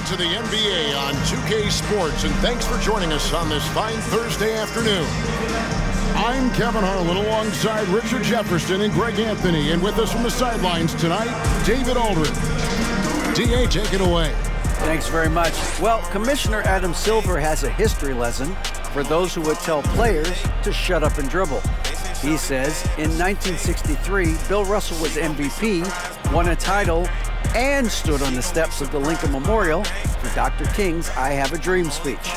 to the NBA on 2K Sports, and thanks for joining us on this fine Thursday afternoon. I'm Kevin Harlan alongside Richard Jefferson and Greg Anthony, and with us from the sidelines tonight, David Aldridge. DA, take it away. Thanks very much. Well, Commissioner Adam Silver has a history lesson for those who would tell players to shut up and dribble. He says in 1963, Bill Russell was MVP, won a title, and stood on the steps of the Lincoln Memorial for Dr. King's I Have a Dream speech.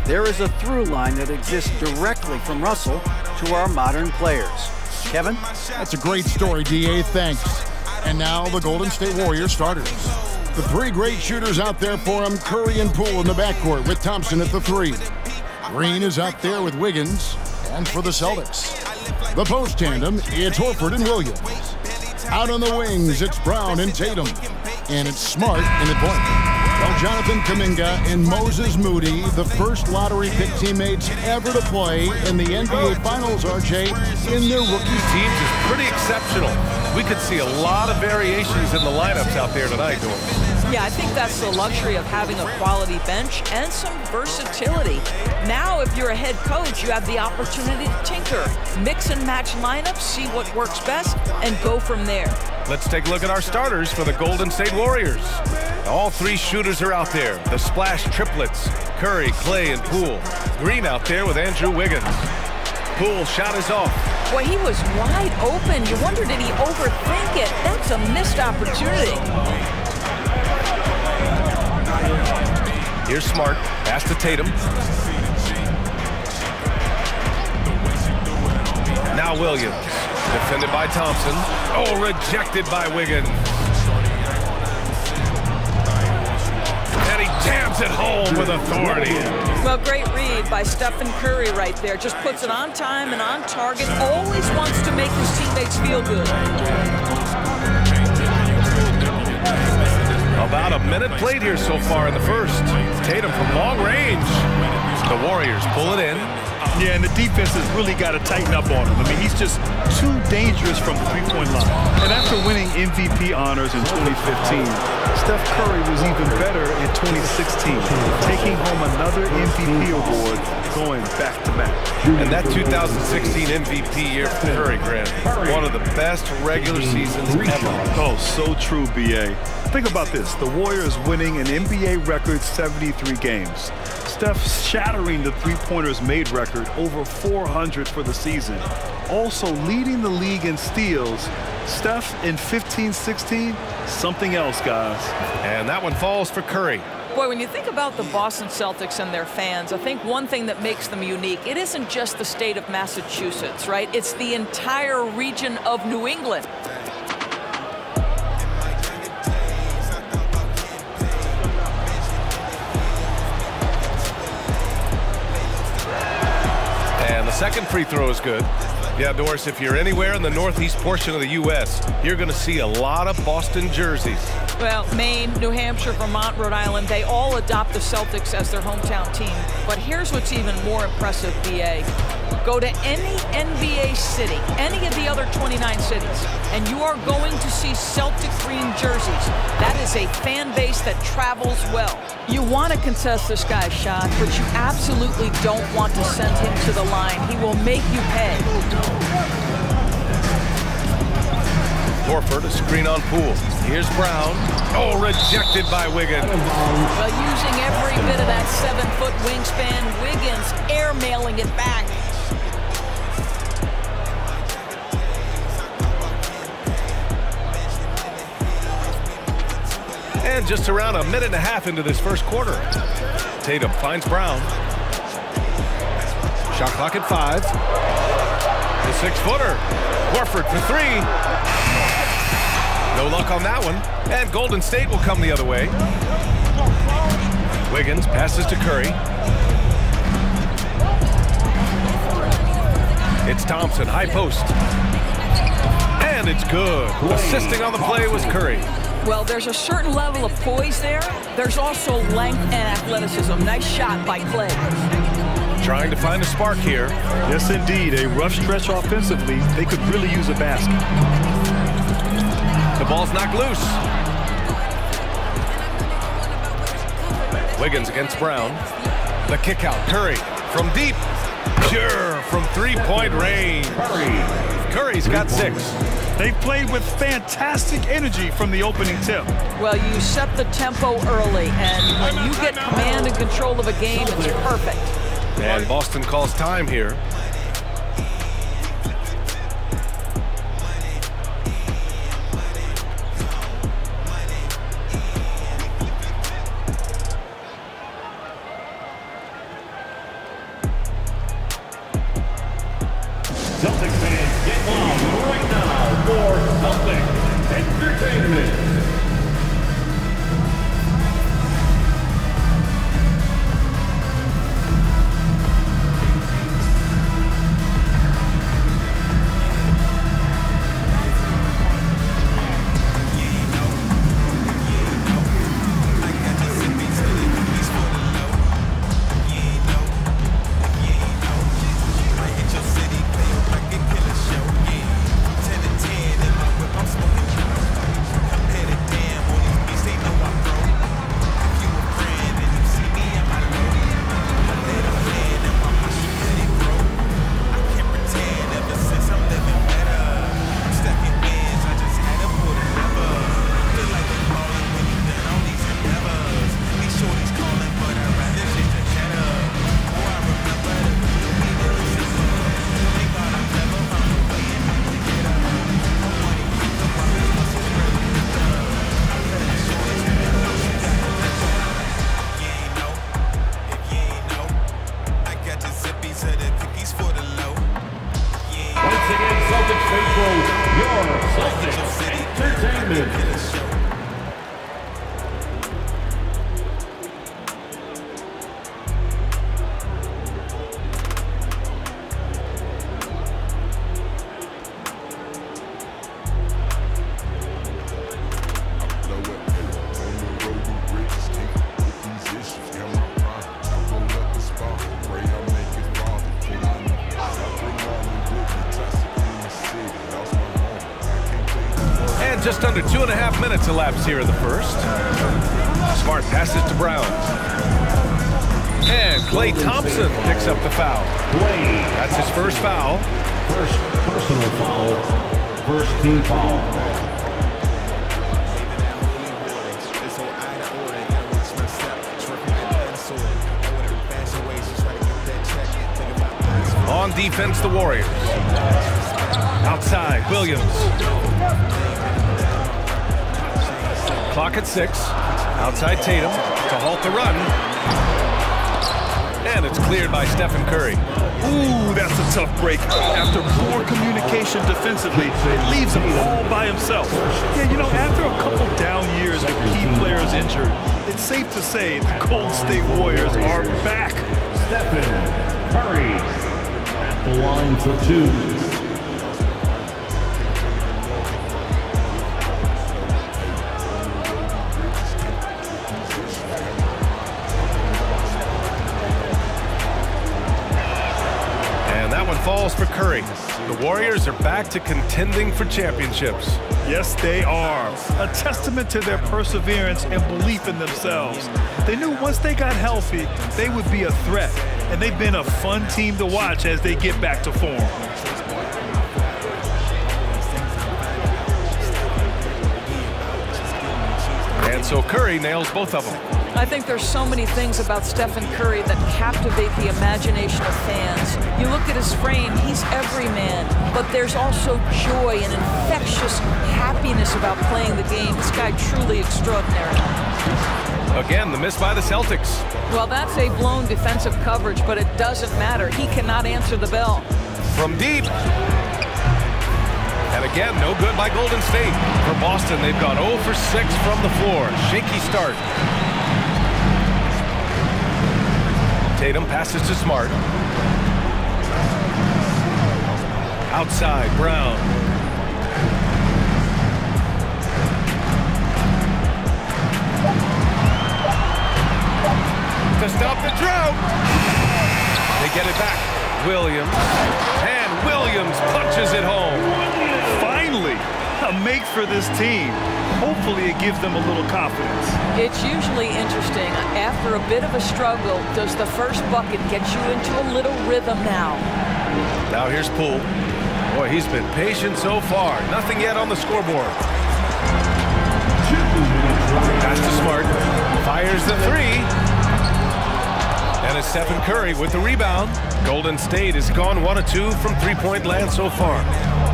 There is a through line that exists directly from Russell to our modern players. Kevin? That's a great story, DA. Thanks. And now the Golden State Warriors starters. The three great shooters out there for them, Curry and Poole in the backcourt with Thompson at the three. Green is out there with Wiggins. And for the Celtics, the post tandem, it's Horford and Williams. Out on the wings, it's Brown and Tatum. And it's Smart in the point. Well, Jonathan Kuminga and Moses Moody, the first lottery pick teammates ever to play in the NBA Finals, RJ, in their rookie teams is pretty exceptional. We could see a lot of variations in the lineups out there tonight, Dorn. Yeah, I think that's the luxury of having a quality bench and some versatility. Now, if you're a head coach, you have the opportunity to tinker, mix and match lineups, see what works best, and go from there. Let's take a look at our starters for the Golden State Warriors. All three shooters are out there. The splash triplets, Curry, Clay, and Poole. Green out there with Andrew Wiggins. Poole shot is off. Boy, he was wide open. You wonder, did he overthink it? That's a missed opportunity. Here's Smart, pass to Tatum. Now Williams, defended by Thompson. Oh, rejected by Wiggins. And he jams it home with authority. Well, great read by Stephen Curry right there. Just puts it on time and on target. Always wants to make his teammates feel good. About a minute played here so far in the first. Tatum from long range. The Warriors pull it in. Yeah, and the defense has really got to tighten up on him. I mean, he's just too dangerous from the three-point line. And after winning MVP honors in 2015, Steph Curry was even better in 2016, taking home another MVP award going back-to-back. And that 2016 MVP year for Curry, Grant, one of the best regular seasons ever. Oh, so true, B.A. Think about this. The Warriors winning an NBA record 73 games. Steph shattering the three-pointers made record, over 400 for the season. Also leading the league in steals. Steph in 15-16, something else, guys. And that one falls for Curry. Boy, when you think about the Boston Celtics and their fans, I think one thing that makes them unique, it isn't just the state of Massachusetts, right? It's the entire region of New England. And the second free throw is good. Yeah, Doris, if you're anywhere in the northeast portion of the U.S., you're going to see a lot of Boston jerseys. Well, Maine, New Hampshire, Vermont, Rhode Island, they all adopt the Celtics as their hometown team. But here's what's even more impressive, B.A. Go to any NBA city, any of the other 29 cities, and you are going to see Celtic green jerseys. That is a fan base that travels well. You want to contest this guy's shot, but you absolutely don't want to send him to the line. He will make you pay. Horford, a screen on Poole. Here's Brown. Oh, rejected by Wiggins. Well, using every bit of that 7-foot wingspan, Wiggins airmailing it back. And just around a minute and a half into this first quarter. Tatum finds Brown. Shot clock at 5. The 6-footer. Horford for 3. No luck on that one. And Golden State will come the other way. Wiggins passes to Curry. It's Thompson, high post. And it's good. Assisting on the play was Curry. Well, there's a certain level of poise there. There's also length and athleticism. Nice shot by Clay. Trying to find a spark here. Yes, indeed. A rough stretch offensively. They could really use a basket. The ball's knocked loose. Wiggins against Brown. The kick out. Curry from deep. Sure, from three-point range. Curry's got 6. They played with fantastic energy from the opening tip. Well, you set the tempo early, and when you get command and control of a game, it's perfect. And Boston calls time here. Celtics fans, get on right now for Celtics Entertainment. Just under 2.5 minutes elapsed here in the first. Smart passes to Brown. And Klay Thompson picks up the foul. That's his first foul. First personal foul. First team foul. On defense, the Warriors. Outside, Williams. Clock at 6. Outside Tatum to halt the run. And it's cleared by Stephen Curry. Ooh, that's a tough break. After poor communication defensively, it leaves him all by himself. Yeah, you know, after a couple down years with key players injured, it's safe to say the Golden State Warriors are back. Stephen Curry at the line for 2. Falls for Curry. The Warriors are back to contending for championships. Yes, they are. A testament to their perseverance and belief in themselves. They knew once they got healthy, they would be a threat. And they've been a fun team to watch as they get back to form. And so Curry nails both of them. I think there's so many things about Stephen Curry that captivate the imagination of fans. You look at his frame, he's every man, but there's also joy and infectious happiness about playing the game. This guy truly extraordinary. Again, the miss by the Celtics. Well, that's a blown defensive coverage, but it doesn't matter. He cannot answer the bell. From deep. And again, no good by Golden State. For Boston, they've gone 0 for 6 from the floor. Shaky start. Tatum passes to Smart. Outside, Brown. To stop the drought. They get it back. Williams. And Williams punches it home. Finally, a make for this team. Hopefully it gives them a little confidence. It's usually interesting. After a bit of a struggle, does the first bucket get you into a little rhythm now? Now here's Poole. Boy, he's been patient so far. Nothing yet on the scoreboard. Pass to Smart. Fires the three. And it's Stephen Curry with the rebound. Golden State has gone 1 of 2 from three-point land so far.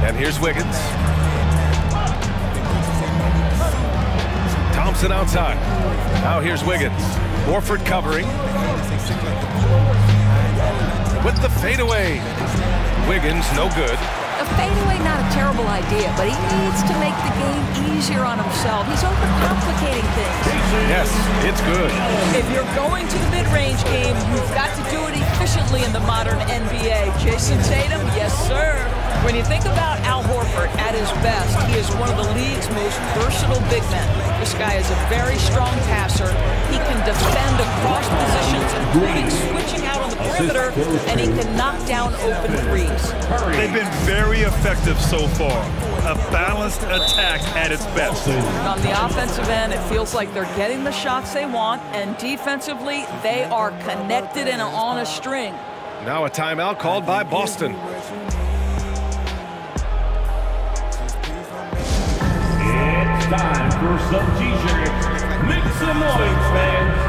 And here's Wiggins. Thompson outside. Now here's Wiggins. Horford covering. With the fadeaway. Wiggins, no good. A fadeaway, not a terrible idea, but he needs to make the game easier on himself. He's overcomplicating things. Yes, it's good. If you're going to the mid-range game, you've got to do it efficiently in the modern NBA. Jason Tatum, yes, sir. When you think about Al Horford at his best, he is one of the league's most versatile big men. This guy is a very strong passer. He can defend across positions, including switching out on the perimeter, and he can knock down open threes. They've been very effective so far. A balanced attack at its best. On the offensive end, it feels like they're getting the shots they want, and defensively, they are connected and on a string. Now a timeout called by Boston. It's time for some t-shirts. Make some noise, fans.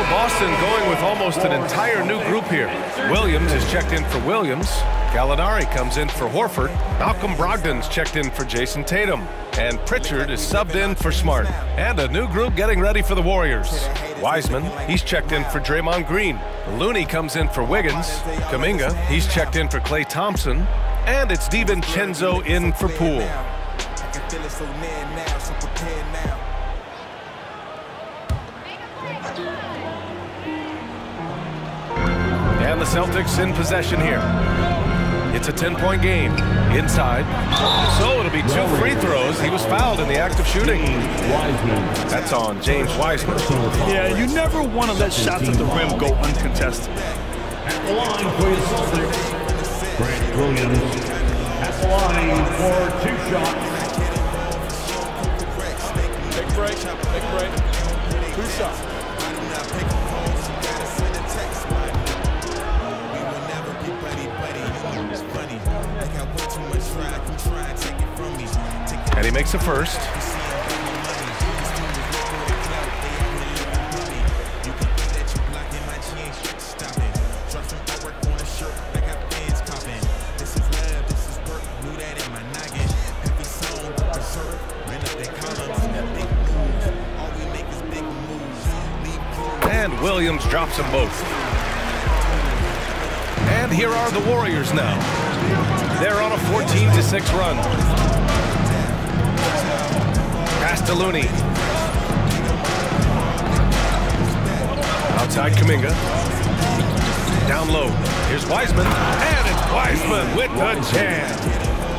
Boston going with almost an entire new group here. Williams is checked in for Williams. Gallinari comes in for Horford. Malcolm Brogdon's checked in for Jason Tatum. And Pritchard is subbed in for Smart. And a new group getting ready for the Warriors. Wiseman, he's checked in for Draymond Green. Looney comes in for Wiggins. Kuminga, he's checked in for Klay Thompson. And it's DiVincenzo in for Poole. And the Celtics in possession here. It's a 10-point game. Inside. So it'll be 2 free throws. He was fouled in the act of shooting. That's on James Wiseman. Yeah, you never want to let shots at the rim go uncontested. At the line for the Celtics, Grant Williams at the line for 2 shots. Big break. 2 shots. And he makes a first. And Williams drops them both. And here are the Warriors now. They're on a 14-6 run. Pass to Looney. Outside Kuminga. Down low. Here's Wiseman. And it's Wiseman with the jam.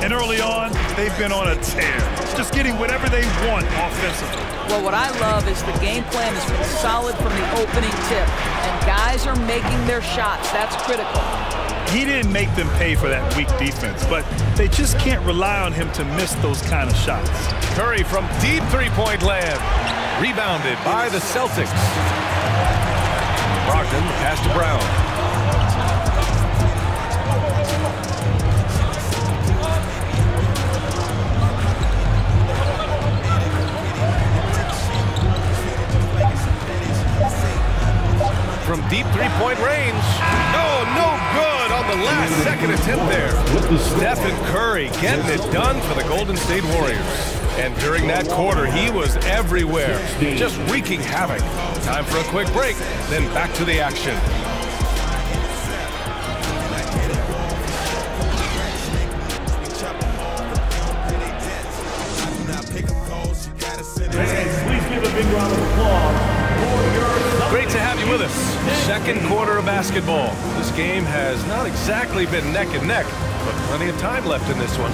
And early on, they've been on a tear. Just getting whatever they want offensively. Well, what I love is the game plan has been solid from the opening tip. And guys are making their shots. That's critical. He didn't make them pay for that weak defense, but they just can't rely on him to miss those kind of shots. Curry from deep three-point land. Rebounded by the Celtics. Brogdon, pass to Brown. From deep three-point range. Oh, no good on the last second attempt there. Stephen Curry getting it done for the Golden State Warriors. And during that quarter, he was everywhere, just wreaking havoc. Time for a quick break, then back to the action. Please give a big round of applause. Great to have you with us. Second quarter of basketball. This game has not exactly been neck and neck, but plenty of time left in this one.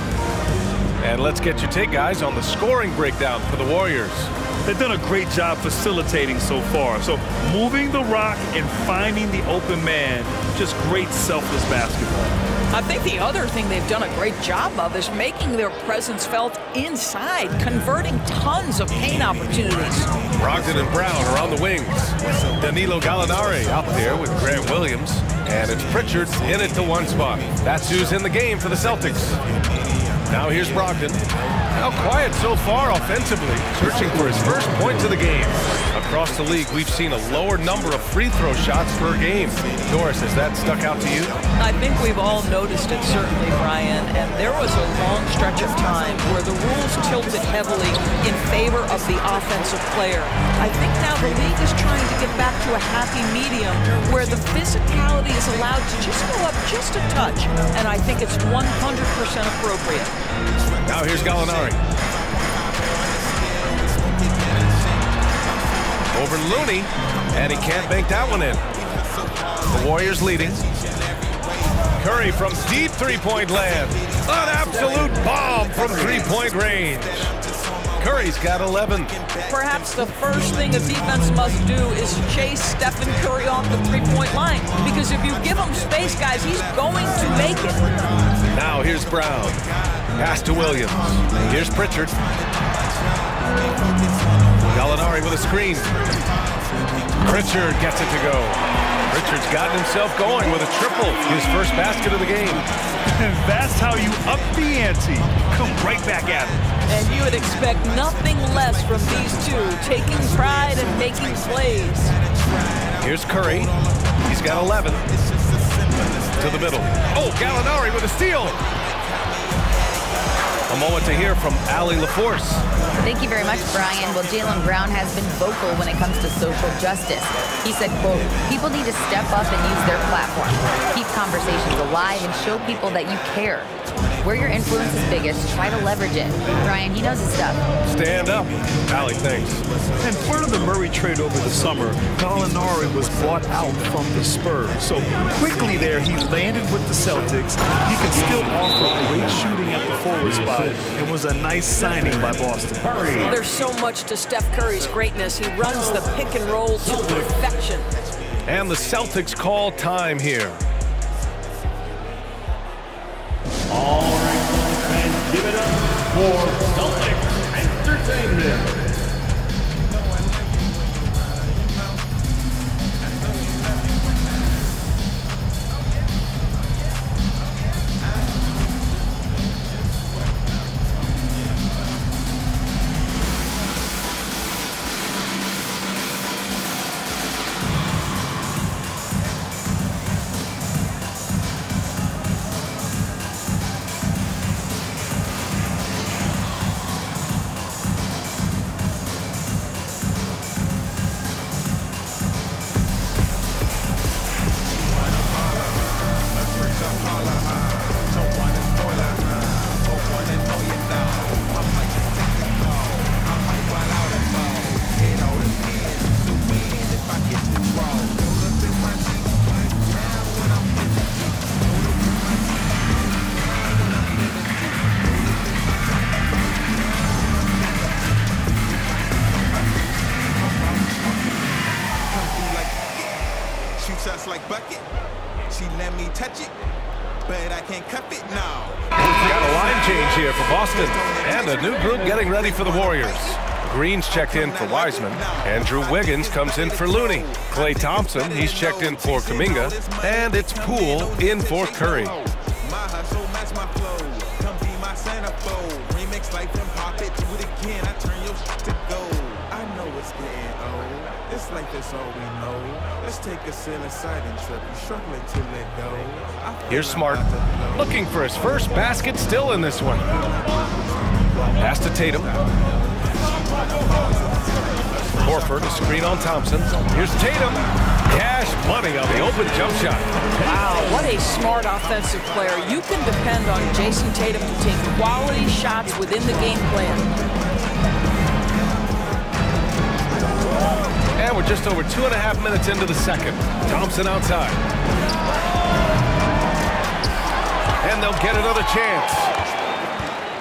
And let's get your take, guys, on the scoring breakdown for the Warriors. They've done a great job facilitating so far. So moving the rock and finding the open man, just great selfless basketball. I think the other thing they've done a great job of is making their presence felt inside, converting tons of paint opportunities. Brogdon and Brown are on the wings. Danilo Gallinari out there with Grant Williams. And it's Pritchard in at the one spot. That's who's in the game for the Celtics. Now here's Brogdon. How quiet so far offensively, searching for his first points of the game. Across the league, we've seen a lower number of free throw shots per game. Doris, has that stuck out to you? I think we've all noticed it, certainly, Brian, and there was a long stretch of time where the rules tilted heavily in favor of the offensive player. I think now the league is trying to get back to a happy medium where the physicality is allowed to just go up just a touch, and I think it's 100% appropriate. Now here's Gallinari. Over Looney, and he can't bank that one in. The Warriors leading. Curry from deep three-point land. An absolute bomb from three-point range. Curry's got 11. Perhaps the first thing a defense must do is chase Stephen Curry off the three-point line, because if you give him space, guys, he's going to make it. Now here's Brown. Pass to Williams. Here's Pritchard. Gallinari with a screen. Pritchard gets it to go. Pritchard's gotten himself going with a triple. His first basket of the game. And that's how you up the ante. Come right back at him. And you would expect nothing less from these two, taking pride and making plays. Here's Curry. He's got 11. To the middle. Oh, Gallinari with a steal. A moment to hear from Allie LaForce. Thank you very much, Brian. Well, Jaylen Brown has been vocal when it comes to social justice. He said, quote, people need to step up and use their platform. Keep conversations alive and show people that you care. Where your influence is biggest, try to leverage it. Brian, he knows his stuff. Stand up. Allie, thanks. And part of the Murray trade over the summer, Gallinari was bought out from the Spurs. So quickly there, he landed with the Celtics. He can still offer great shooting at the forward spot. It was a nice signing by Boston. There's so much to Steph Curry's greatness. He runs the pick and roll to perfection. And the Celtics call time here. All right, fans, give it up for Celtics Entertainment. Like bucket, she let me touch it, but I can't cuff it now. Got a line change here for Boston, and a new group getting ready for the Warriors. Green's checked in for Wiseman. Andrew Wiggins comes in for Looney. Klay Thompson, he's checked in for Kuminga. And it's Poole in for Curry. Here's Smart, looking for his first basket, still in this one. Pass to Tatum. Horford, a screen on Thompson. Here's Tatum. Cash money on the open jump shot. Wow, what a smart offensive player. You can depend on Jason Tatum to take quality shots within the game plan. And we're just over 2.5 minutes into the second. Thompson outside. And they'll get another chance.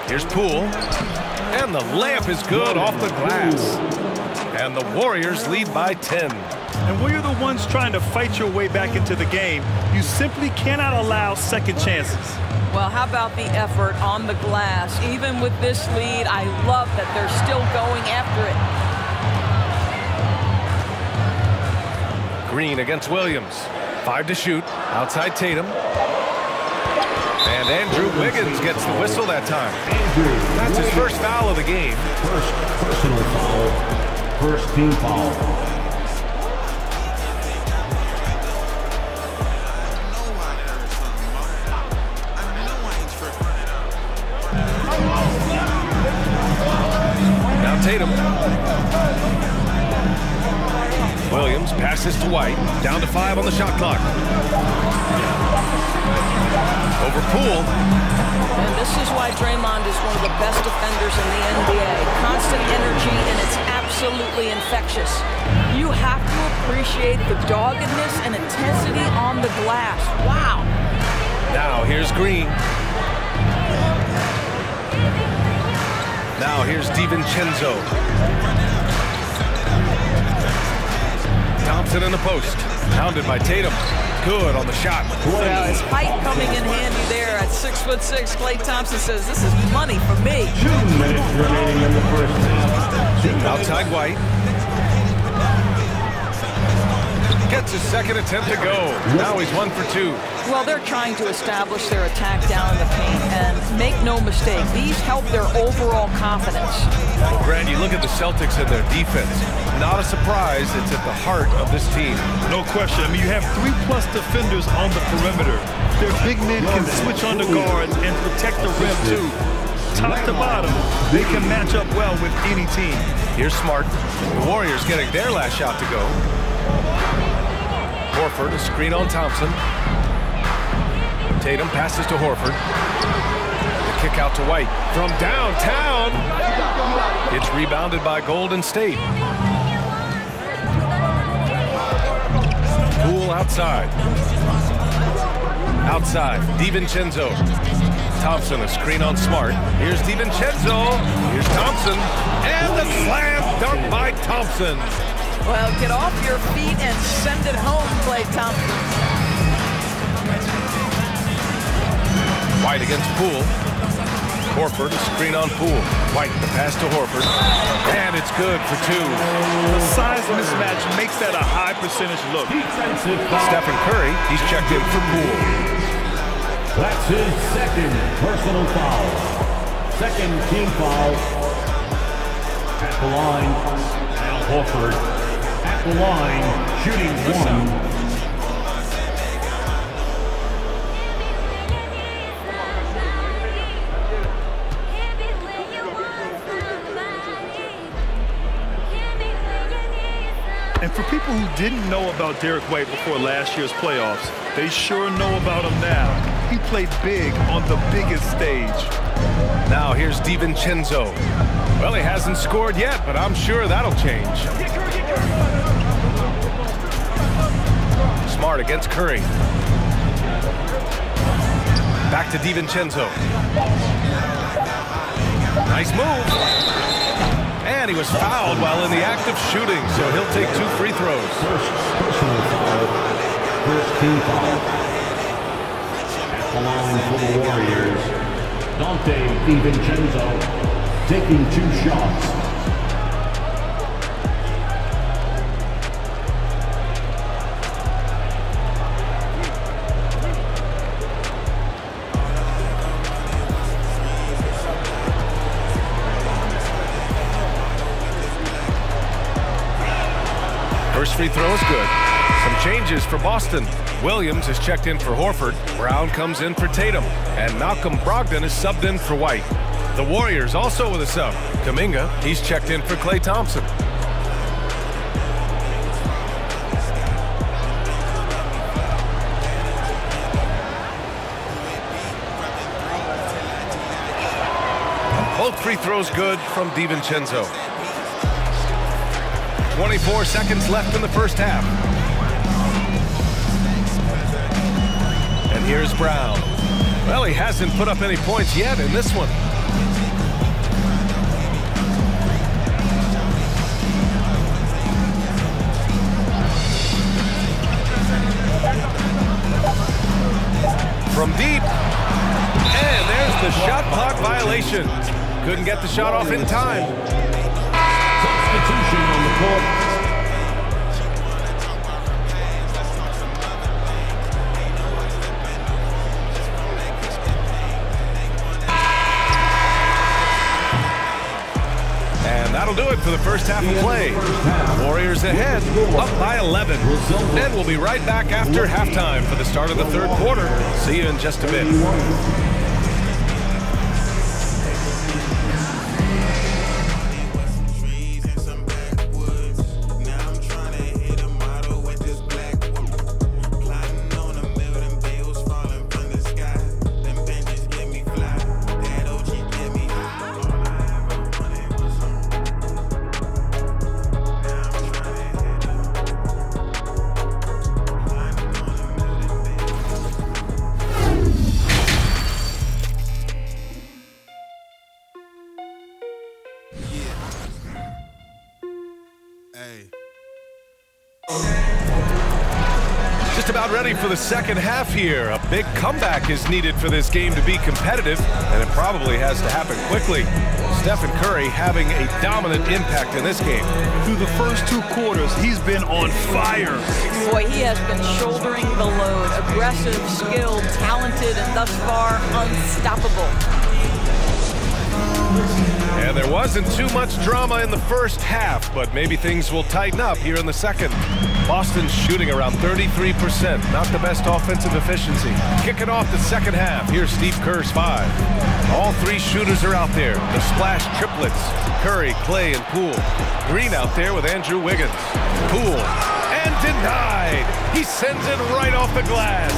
Here's Poole. And the layup is good off the glass. And the Warriors lead by 10. And when you're the ones trying to fight your way back into the game, you simply cannot allow second chances. Well, how about the effort on the glass? Even with this lead, I love that they're still going after it. Green against Williams. 5 to shoot. Outside Tatum. And Andrew Wiggins gets the whistle that time. That's his first foul of the game. First personal foul. First team foul. Now Tatum. Williams passes to White. Down to 5 on the shot clock. Over Poole. And this is why Draymond is one of the best defenders in the NBA. Constant energy, and it's absolutely infectious. You have to appreciate the doggedness and intensity on the glass. Wow. Now here's Green. Now here's DiVincenzo. Thompson in the post. Pounded by Tatum. Good on the shot. Well, his height coming in handy there at 6'6". Klay Thompson says, this is money for me. 2 minutes remaining in the first half. Outside White. Gets his second attempt to go. Now he's 1 for 2. Well, they're trying to establish their attack down in the paint, and make no mistake, these help their overall confidence. Well, Grant, you look at the Celtics and their defense. Not a surprise, it's at the heart of this team. No question. I mean, you have 3+ defenders on the perimeter. Their big men can switch on the guards and protect the rim, too. Top to bottom, they can match up well with any team. Here's Smart. The Warriors getting their last shot to go. Horford, a screen on Thompson. Tatum passes to Horford. The kick out to White from downtown. It's rebounded by Golden State. Poole outside. Outside, DiVincenzo. Thompson, a screen on Smart. Here's DiVincenzo. Here's Thompson. And the slam dunk by Thompson. Well, get off your feet and send it home, Klay Thompson. White against Poole. Horford, a screen on Poole. White, the pass to Horford. And it's good for 2. The size mismatch makes that a high percentage look. Stephen Curry, he's checked in for Poole. That's his second personal foul. Second team foul. At the line, Al Horford. At the line, shooting 1. And for people who didn't know about Derek White before last year's playoffs, they sure know about him now. He played big on the biggest stage. Now here's DiVincenzo. Well, he hasn't scored yet, but I'm sure that'll change. Smart against Curry. Back to DiVincenzo. Nice move. And he was fouled while in the act of shooting, so he'll take 2 free throws. First personal foul. First team foul. At the line for the Warriors, Dante DiVincenzo taking 2 shots. First free throw is good. Some changes for Boston. Williams is checked in for Horford. Brown comes in for Tatum. And Malcolm Brogdon is subbed in for White. The Warriors also with a sub. Kuminga, he's checked in for Klay Thompson. Both free throws good from DiVincenzo. 24 seconds left in the first half. And here's Brown. Well, he hasn't put up any points yet in this one. From deep. And there's the shot clock violation. Couldn't get the shot off in time. Substitution on the court. And that'll do it for the first half of play. Warriors ahead, up by 11. And we'll be right back after halftime for the start of the third quarter. See you in just a bit. Just about ready for the second half here. A big comeback is needed for this game to be competitive, and it probably has to happen quickly. Stephen Curry having a dominant impact in this game. Through the first two quarters, he's been on fire. Boy, he has been shouldering the load. Aggressive, skilled, talented, and thus far unstoppable. And there wasn't too much drama in the first half, but maybe things will tighten up here in the second. Boston's shooting around 33%, not the best offensive efficiency. Kicking off the second half, here's Steve Kerr's 5. All three shooters are out there. The splash triplets, Curry, Klay, and Poole. Green out there with Andrew Wiggins. Poole, and denied. He sends it right off the glass.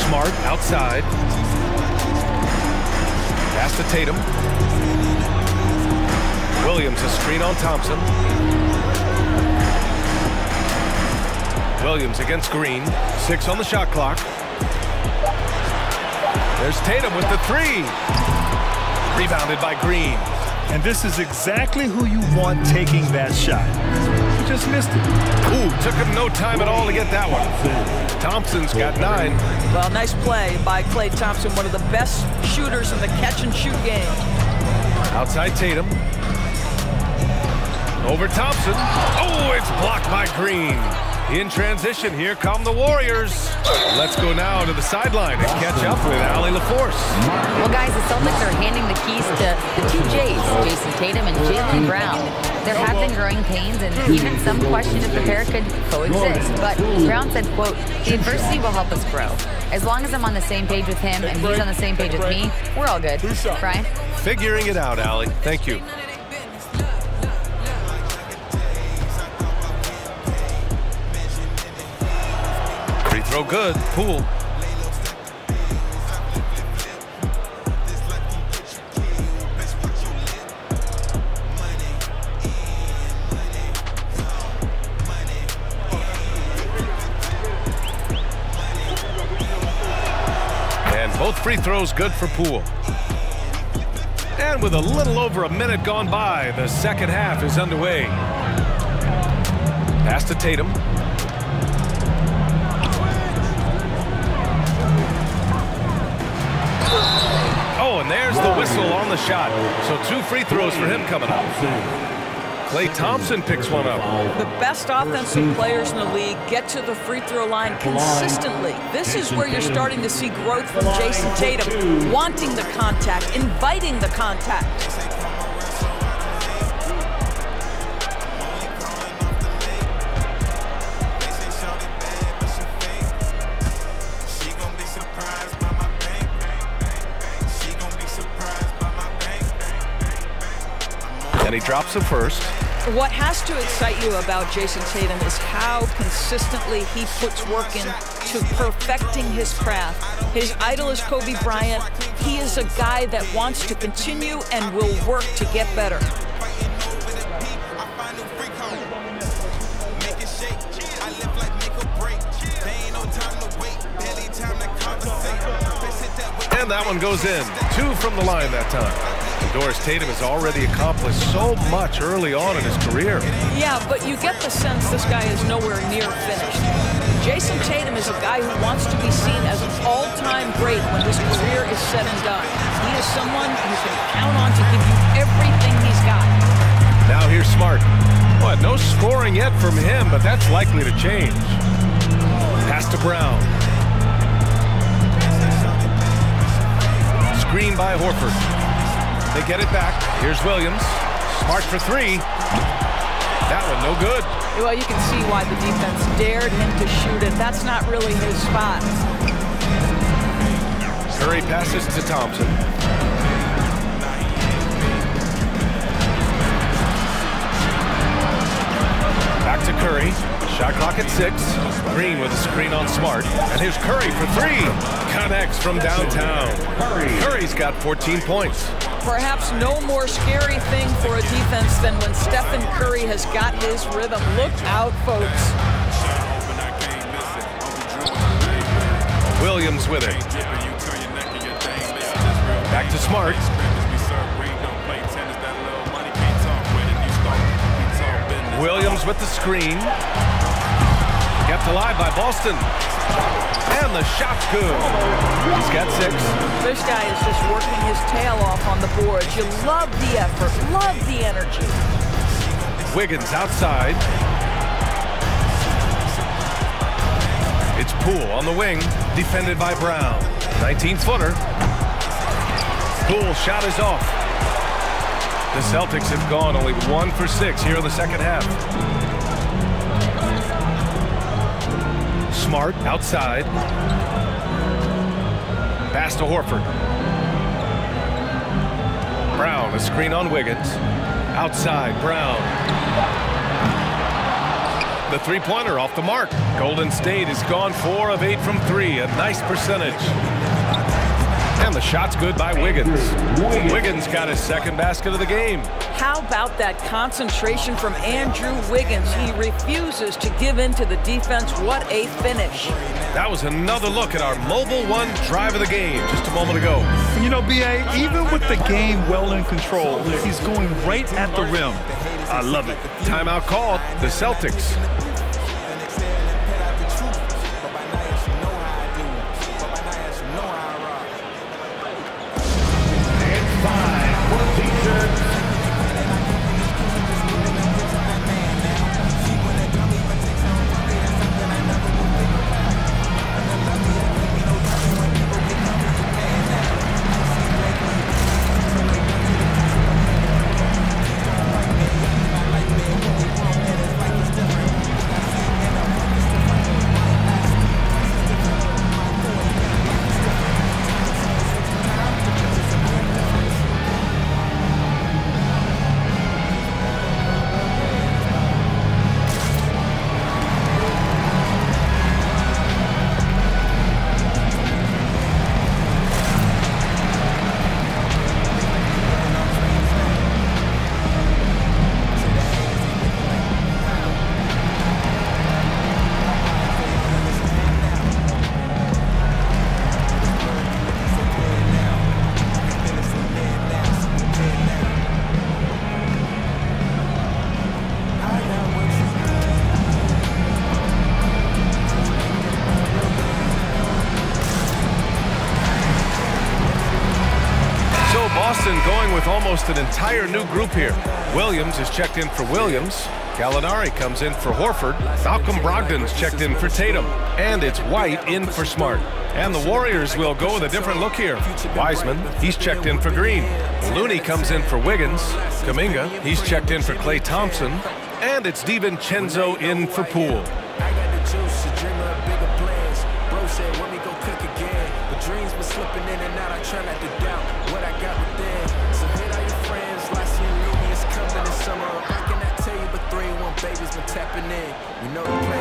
Smart outside. Pass to Tatum. Williams a screen on Thompson. Williams against Green. 6 on the shot clock. There's Tatum with the 3. Rebounded by Green. And this is exactly who you want taking that shot. He just missed it. Ooh, took him no time at all to get that one. Thompson's got 9. Well, nice play by Klay Thompson, one of the best shooters in the catch-and-shoot game. Outside Tatum. Over Thompson. Oh, it's blocked by Green. In transition, here come the Warriors. Let's go now to the sideline and catch up with Allie LaForce. Well, guys, the Celtics are handing the keys to the two J's, Jason Tatum and Jaylen Brown. There have been growing pains, and even some question if the pair could coexist. But Brown said, quote, "The adversity will help us grow. As long as I'm on the same page with him and he's on the same page with me, we're all good." Brian? Figuring it out, Allie. Thank you. Free throw good. Poole. Both free throws good for Poole. And with a little over a minute gone by, the second half is underway. Pass to Tatum. Oh, and there's the whistle on the shot. So 2 free throws for him coming up. Klay Thompson picks one up. The best offensive players in the league get to the free throw line consistently. This is where you're starting to see growth from Jason Tatum, wanting the contact, inviting the contact. drops a first. What has to excite you about Jason Tatum is how consistently he puts work into perfecting his craft. His idol is Kobe Bryant. He is a guy that wants to continue and will work to get better. And that one goes in. 2 from the line that time. Doris Tatum has already accomplished so much early on in his career. Yeah, but you get the sense this guy is nowhere near finished. Jason Tatum is a guy who wants to be seen as an all-time great when his career is said and done. He is someone you can count on to give you everything he's got. Now here's Smart. What, no scoring yet from him, but that's likely to change. Pass to Brown. Screen by Horford. They get it back. Here's Williams. Smart for 3. That one no good. Well, you can see why the defense dared him to shoot it. That's not really his spot. Curry passes to Thompson. Back to Curry. Shot clock at 6. Green with a screen on Smart. And here's Curry for 3. Connects from downtown. Curry's got 14 points. Perhaps no more scary thing for a defense than when Stephen Curry has got his rhythm. Look out, folks. Williams with it. Back to Smart. Williams with the screen. Kept alive by Boston. And the shot's good. He's got 6. This guy is just working his tail off on the boards. You love the effort, love the energy. Wiggins outside. It's Poole on the wing, defended by Brown. 19-footer. Poole shot is off. The Celtics have gone only 1 for 6 here in the second half. Smart outside. Pass to Horford. Brown, a screen on Wiggins. Outside, Brown. The three-pointer off the mark. Golden State has gone 4 of 8 from 3, a nice percentage. And the shot's good by Wiggins. Wiggins got his second basket of the game. How about that concentration from Andrew Wiggins? He refuses to give in to the defense. What a finish. That was another look at our Mobile One drive of the game just a moment ago. You know, B.A., even with the game well in control, he's going right at the rim. I love it. Timeout called. The Celtics. Boston going with almost an entire new group here. Williams is checked in for Williams. Gallinari comes in for Horford. Malcolm Brogdon's checked in for Tatum. And it's White in for Smart. And the Warriors will go with a different look here. Wiseman, he's checked in for Green. Looney comes in for Wiggins. Kuminga, he's checked in for Klay Thompson. And it's DiVincenzo in for Poole.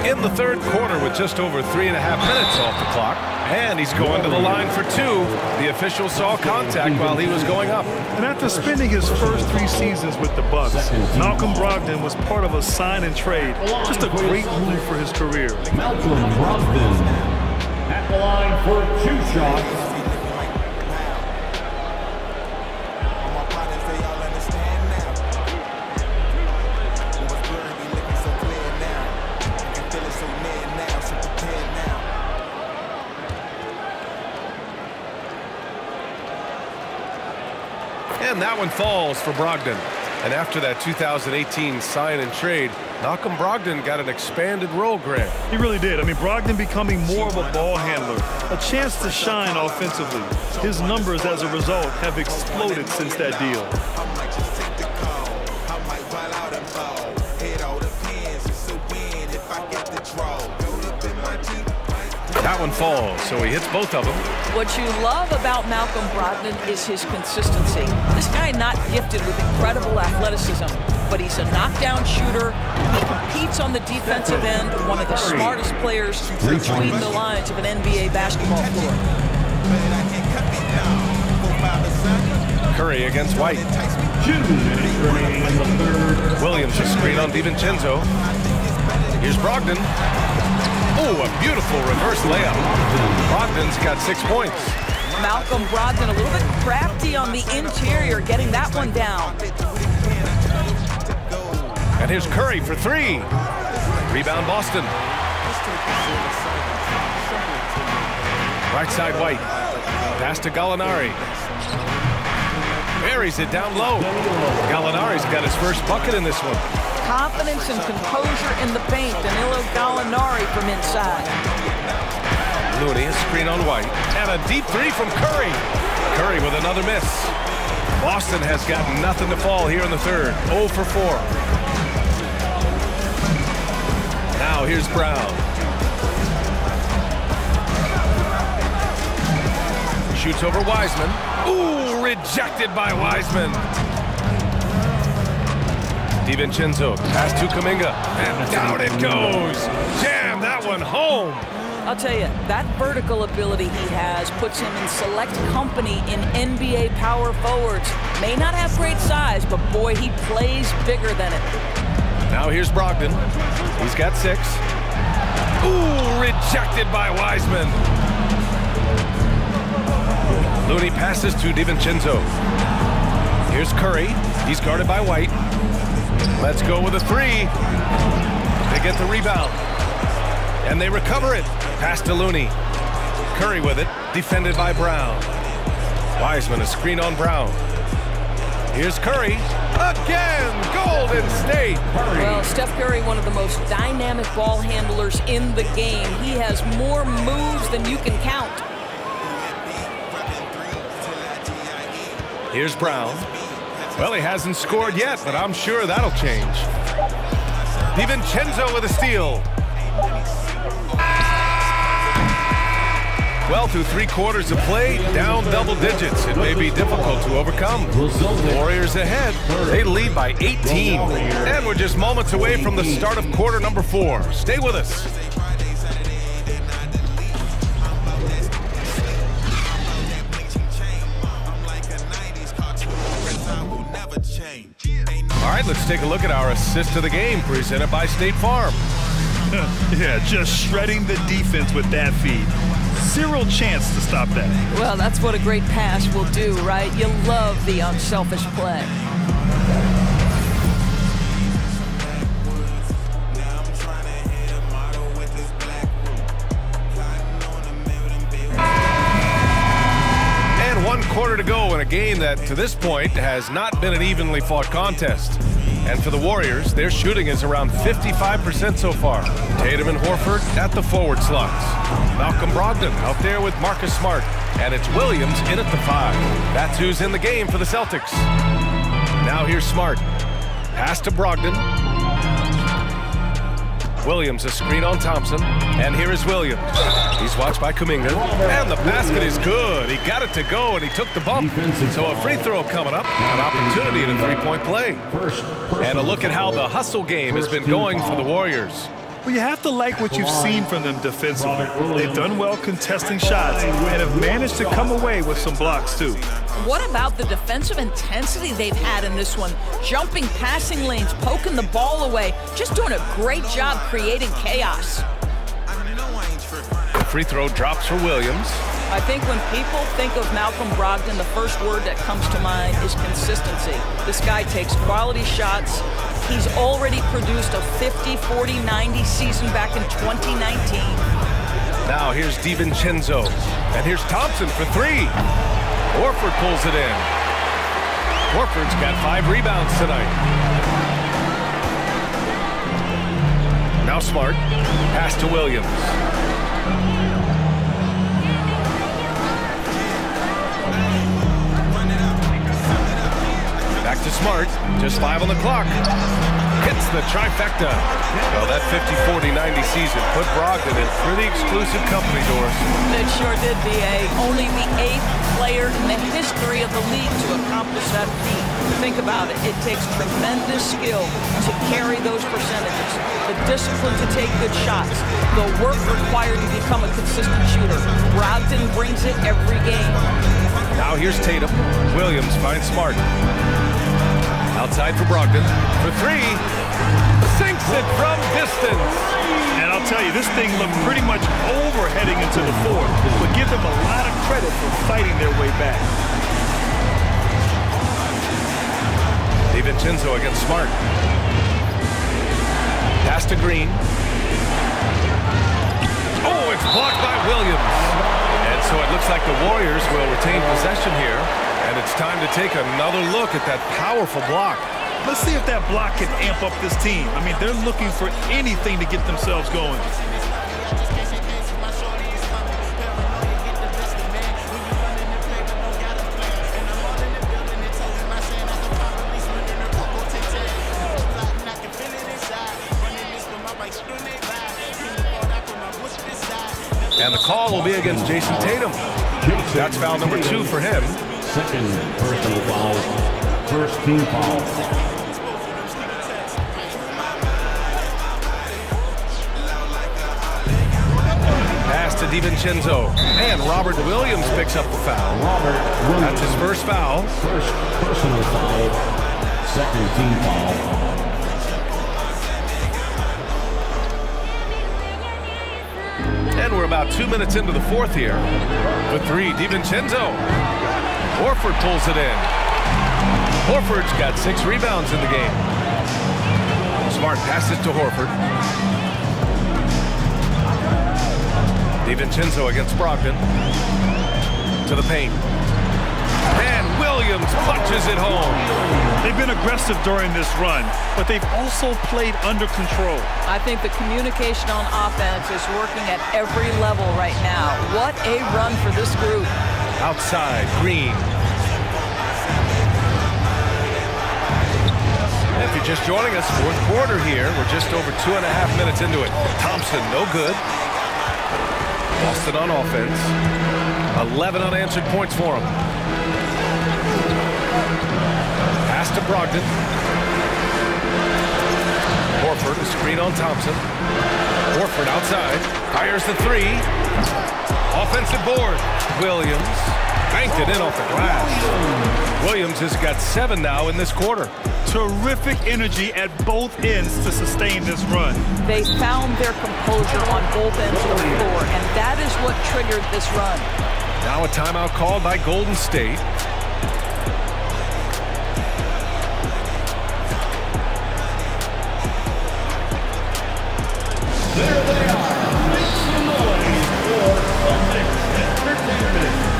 In the third quarter with just over 3.5 minutes off the clock. And he's going to the line for 2. The official saw contact while he was going up. And after spending his first 3 seasons with the Bucks, Malcolm Brogdon was part of a sign and trade. Just a great move for his career. Malcolm Brogdon at the line for 2 shots. And that one falls for Brogdon. And after that 2018 sign and trade, Malcolm Brogdon got an expanded role, Grant. He really did. I mean, Brogdon becoming more of a ball handler, a chance to shine offensively. His numbers as a result have exploded since that deal. That one falls, so he hits both of them. What you love about Malcolm Brogdon is his consistency. This guy not gifted with incredible athleticism, but he's a knockdown shooter. He competes on the defensive end, one of the smartest players between the lines of an NBA basketball floor. Curry against White. 2 minutes remaining in the third. Williams a screen on DiVincenzo. Here's Brogdon. Oh, a beautiful reverse layup. Brogdon's got 6 points. Malcolm Brogdon a little bit crafty on the interior, getting that one down. And here's Curry for 3. Rebound Boston. Right side White. Pass to Gallinari. Buries it down low. Gallinari's got his first bucket in this one. Confidence and composure in the paint. Danilo Gallinari from inside. Looney, a screen on White. And a deep 3 from Curry. Curry with another miss. Boston has got nothing to fall here in the third. 0 for 4. Now here's Brown. Shoots over Wiseman. Ooh, rejected by Wiseman. DiVincenzo, pass to Kuminga, and down it goes. Jam that one home. I'll tell you, that vertical ability he has puts him in select company in NBA power forwards. May not have great size, but boy, he plays bigger than it. Now here's Brogdon. He's got 6. Ooh, rejected by Wiseman. Looney passes to DiVincenzo. Here's Curry. He's guarded by White. Let's go with a 3. They get the rebound. And they recover it. Pass to Looney. Curry with it. Defended by Brown. Wiseman a screen on Brown. Here's Curry. Again, Golden State. Well, Steph Curry, one of the most dynamic ball handlers in the game. He has more moves than you can count. Here's Brown. Well, he hasn't scored yet, but I'm sure that'll change. DiVincenzo with a steal. Well, through 3 quarters of play, down double digits. It may be difficult to overcome. Warriors ahead. They lead by 18. And we're just moments away from the start of quarter number 4. Stay with us. All right, let's take a look at our assist of the game presented by State Farm. Yeah, just shredding the defense with that feed. Zero chance to stop that. Well, that's what a great pass will do, right? You love the unselfish play. And 1 quarter to go in a game that, to this point, has not been an evenly fought contest. And for the Warriors, their shooting is around 55% so far. Tatum and Horford at the forward slots. Malcolm Brogdon out there with Marcus Smart. And it's Williams in at the 5. That's who's in the game for the Celtics. Now here's Smart. Pass to Brogdon. Williams, a screen on Thompson. And here is Williams. He's watched by Kuminga. And the basket is good. He got it to go, and he took the bump. So a free throw coming up. An opportunity in a three-point play. And a look at how the hustle game has been going for the Warriors. Well, you have to like what you've seen from them defensively. They've done well contesting shots and have managed to come away with some blocks, too. What about the defensive intensity they've had in this one? Jumping passing lanes, poking the ball away, just doing a great job creating chaos. The free throw drops for Williams. I think when people think of Malcolm Brogdon, the first word that comes to mind is consistency. This guy takes quality shots. He's already produced a 50, 40, 90 season back in 2019. Now here's DiVincenzo. And here's Thompson for three. Horford pulls it in. Horford's got 5 rebounds tonight. Now Smart. Pass to Williams. Back to Smart. Just 5 on the clock. Hits the trifecta. Well, that 50, 40, 90 season put Brogdon in pretty exclusive company, Doris. It sure did, B.A. Only the 8th player in the history of the league to accomplish that feat. Think about it. It takes tremendous skill to carry those percentages, the discipline to take good shots, the work required to become a consistent shooter. Brogdon brings it every game. Now here's Tatum. Williams finds Smart. Outside for Brogdon. For three. Sinks it from distance. And I'll tell you, this thing looked pretty much over heading into the fourth, but give them a lot of credit for fighting their way back. DiVincenzo against Smart. Pass to Green. Oh, it's blocked by Williams. And so it looks like the Warriors will retain possession here. And it's time to take another look at that powerful block. Let's see if that block can amp up this team. I mean, they're looking for anything to get themselves going. And the call will be against Jason Tatum. That's foul number 2 for him. Second personal foul. First team foul. Pass to DiVincenzo. And Robert Williams picks up the foul. That's his first foul. First personal foul. Second team foul. And we're about 2 minutes into the fourth here. For three, DiVincenzo. Horford pulls it in. Horford's got 6 rebounds in the game. Smart passes to Horford. DiVincenzo against Brogdon. To the paint. And Williams punches it home. They've been aggressive during this run, but they've also played under control. I think the communication on offense is working at every level right now. What a run for this group. Outside, Green. If you're just joining us, fourth quarter here. We're just over 2.5 minutes into it. Thompson, no good. Boston on offense. 11 unanswered points for him. Pass to Brogdon. Horford, a screen on Thompson. Horford outside. Fires the three. Offensive board. Williams banked it in off the glass. Williams has got 7 now in this quarter. Terrific energy at both ends to sustain this run. They found their composure on both ends of the floor, and that is what triggered this run. Now a timeout called by Golden State. There they are. Make some noise for Celtics Entertainment.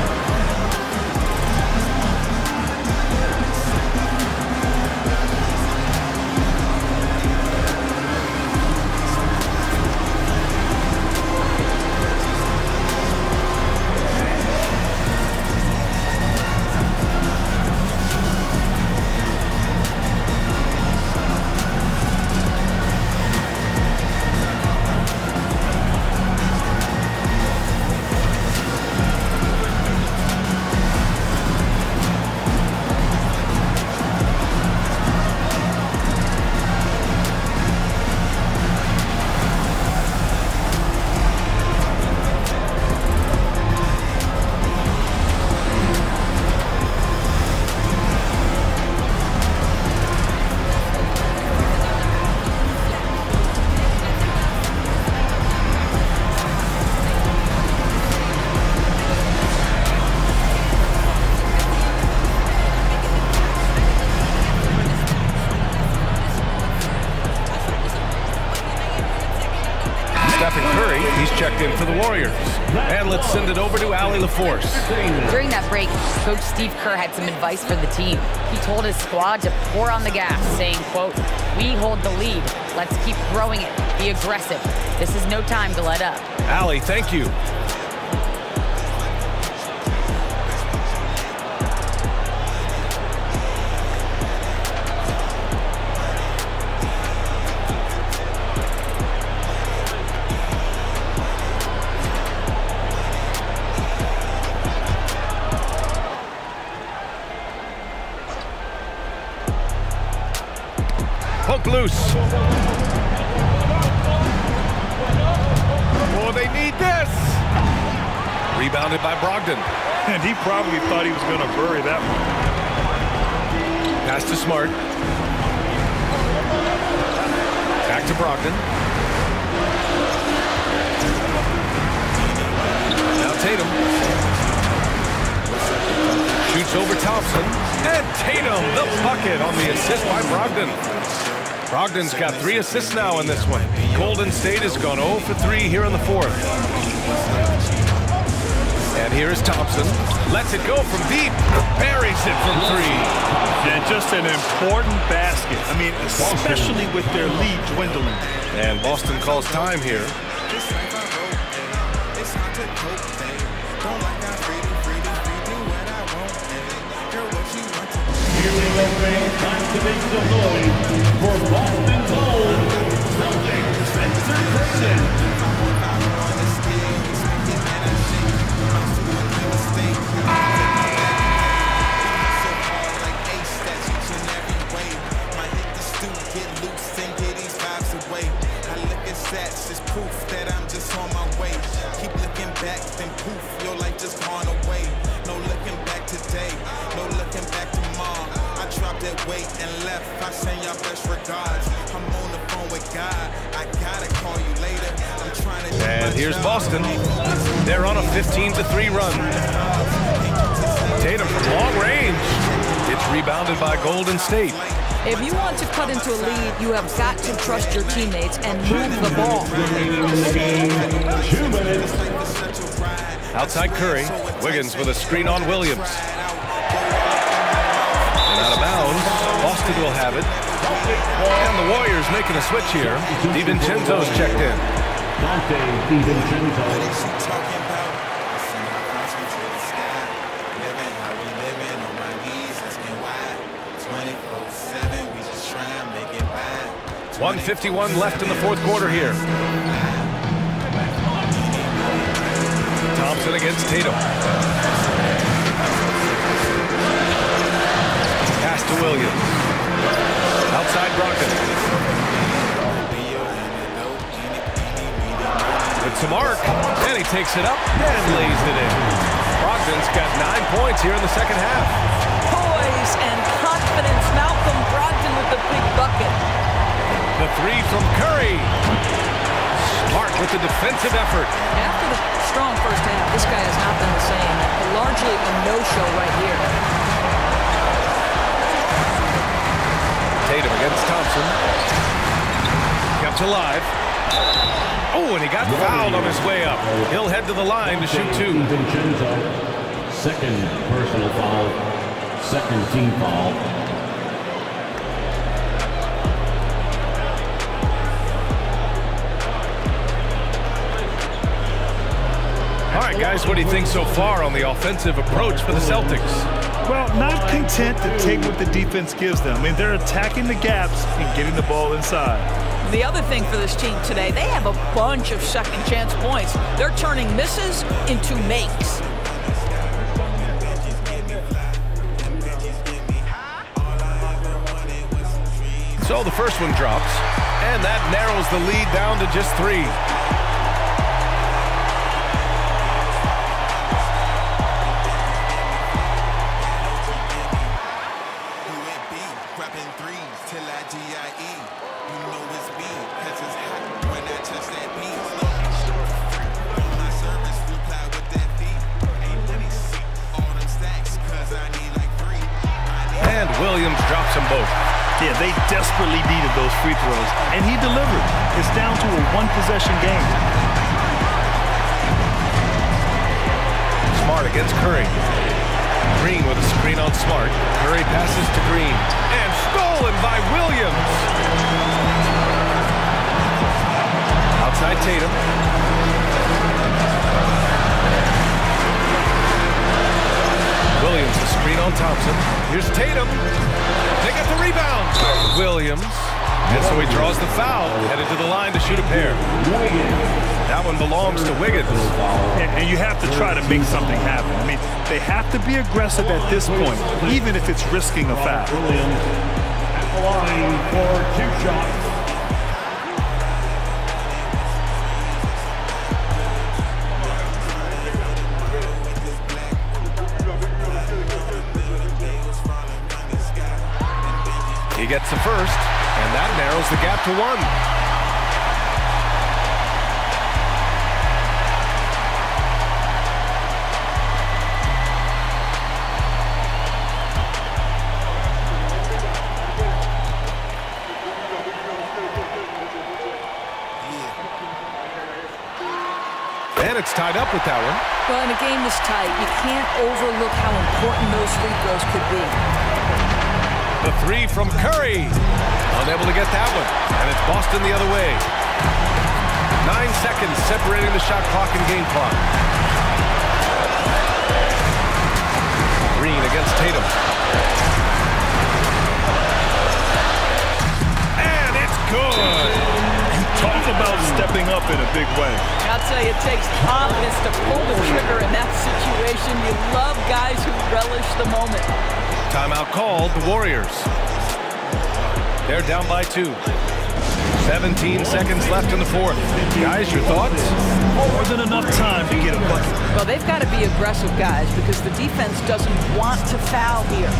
Stephen Curry. He's checked in for the Warriors. And let's send it over to Allie LaForce. During that break, Coach Steve Kerr had some advice for the team. He told his squad to pour on the gas, saying, quote, "We hold the lead. Let's keep growing it. Be aggressive. This is no time to let up." Allie, thank you. Poke loose. Oh, they need this. Rebounded by Brogdon. And he probably thought he was going to bury that one. Pass to Smart. Back to Brogdon. Now Tatum. Shoots over Thompson. And Tatum, the bucket on the assist by Brogdon. Brogdon's got 3 assists now in this one. Golden State has gone 0 for 3 here in the 4th. And here is Thompson. Lets it go from deep. Buries it from 3. And just an important basket. I mean, especially with their lead dwindling. And Boston calls time here. Time to make some noise for Boson Celtics, Spencer Grayson. It's proof that I'm just on my way. Keep looking back, then poof, your life just gone away. No looking back today, no looking back tomorrow. I dropped that weight and left. I send y'all best regards. I'm on the phone with God. I gotta call you later. I'm trying to. And here's Boston. They're on a 15-3 run. Tatum from long range. It's rebounded by Golden State. If you want to cut into a lead, you have got to trust your teammates and move the ball. 2 minutes. Outside Curry. Wiggins with a screen on Williams. And out of bounds. Boston will have it. And the Warriors making a switch here. DiVincenzo's checked in. DiVincenzo. 1:51 left in the 4th quarter here. Thompson against Tatum. Pass to Williams. Outside Brogdon. It's to Mark. And he takes it up and lays it in. Brogdon's got 9 points here in the 2nd half. Poise and confidence. Malcolm Brogdon with the big bucket. The 3 from Curry. Smart with the defensive effort. After the strong first half, this guy has not been the same. Largely a no-show right here. Tatum against Thompson. Kept alive. Oh, and he got fouled on his way up. He'll head to the line to shoot 2. DiVincenzo, 2nd personal foul, 2nd team foul. All right, guys, what do you think so far on the offensive approach for the Celtics? Well, not content to take what the defense gives them. I mean, they're attacking the gaps and getting the ball inside. The other thing for this team today, they have a bunch of second chance points. They're turning misses into makes. So the first one drops, and that narrows the lead down to just 3. Williams drops them both. Yeah, they desperately needed those free throws, and he delivered. It's down to a one-possession game. Smart against Curry. Green with a screen on Smart. Curry passes to Green. And stolen by Williams. Outside Tatum. Williams, the screen on Thompson. Here's Tatum. They get the rebound. Williams. And so he draws the foul. Headed to the line to shoot a pair. That one belongs to Wiggins. And you have to try to make something happen. I mean, they have to be aggressive at this point, even if it's risking a foul. Williams at the line for 2 shots. He gets the first, and that narrows the gap to 1. And it's tied up with that one. Well, in a game this tight, you can't overlook how important those free throws could be. The 3 from Curry. Unable to get that one. And it's Boston the other way. 9 seconds separating the shot clock and game clock. Green against Tatum. And it's good. Talk about stepping up in a big way. I'll tell you, it takes confidence to pull the trigger in that situation. You love guys who relish the moment. Timeout called, the Warriors. They're down by 2. 17 seconds left in the 4th. Guys, your thoughts? More than enough time to get a bucket. Well, they've got to be aggressive, guys, because the defense doesn't want to foul here.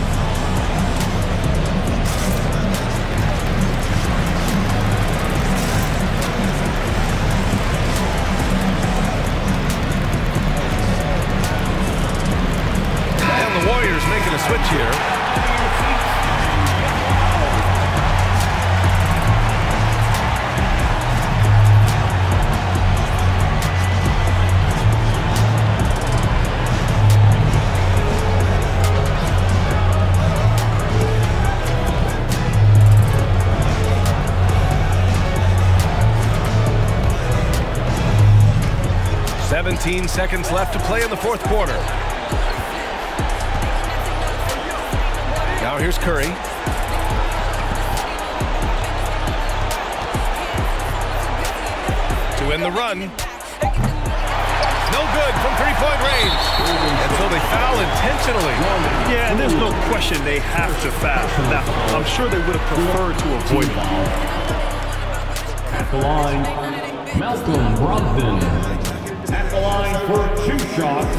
And the Warriors making a switch here. Seconds left to play in the 4th quarter. Now here's Curry. To end the run. No good from 3-point range. And so they foul intentionally. Yeah, and there's no question they have to foul. Now, I'm sure they would have preferred to avoid it. At the line, Malcolm Brogdon. At the line for 2 shots.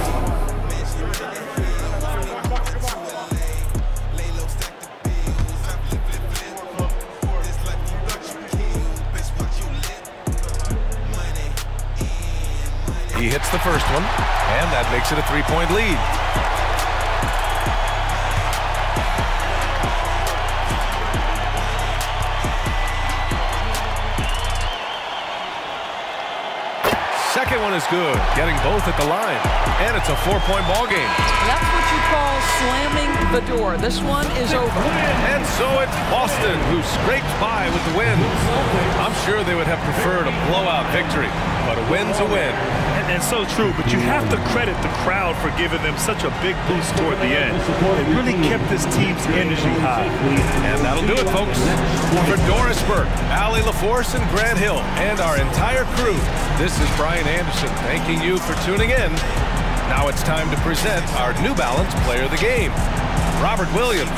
He hits the first one, and that makes it a 3-point lead. Second one is good, getting both at the line. And it's a 4-point ball game. That's what you call slamming the door. This one is over. And so it's Boston, who scraped by with the win. I'm sure they would have preferred a blowout victory, but a win's a win. And so true, but you have to credit the crowd for giving them such a big boost toward the end. It really kept this team's energy high. And that'll do it, folks. For Doris Burke, Allie LaForce, and Grant Hill, and our entire crew, this is Brian Anderson thanking you for tuning in. Now it's time to present our New Balance Player of the Game, Robert Williams.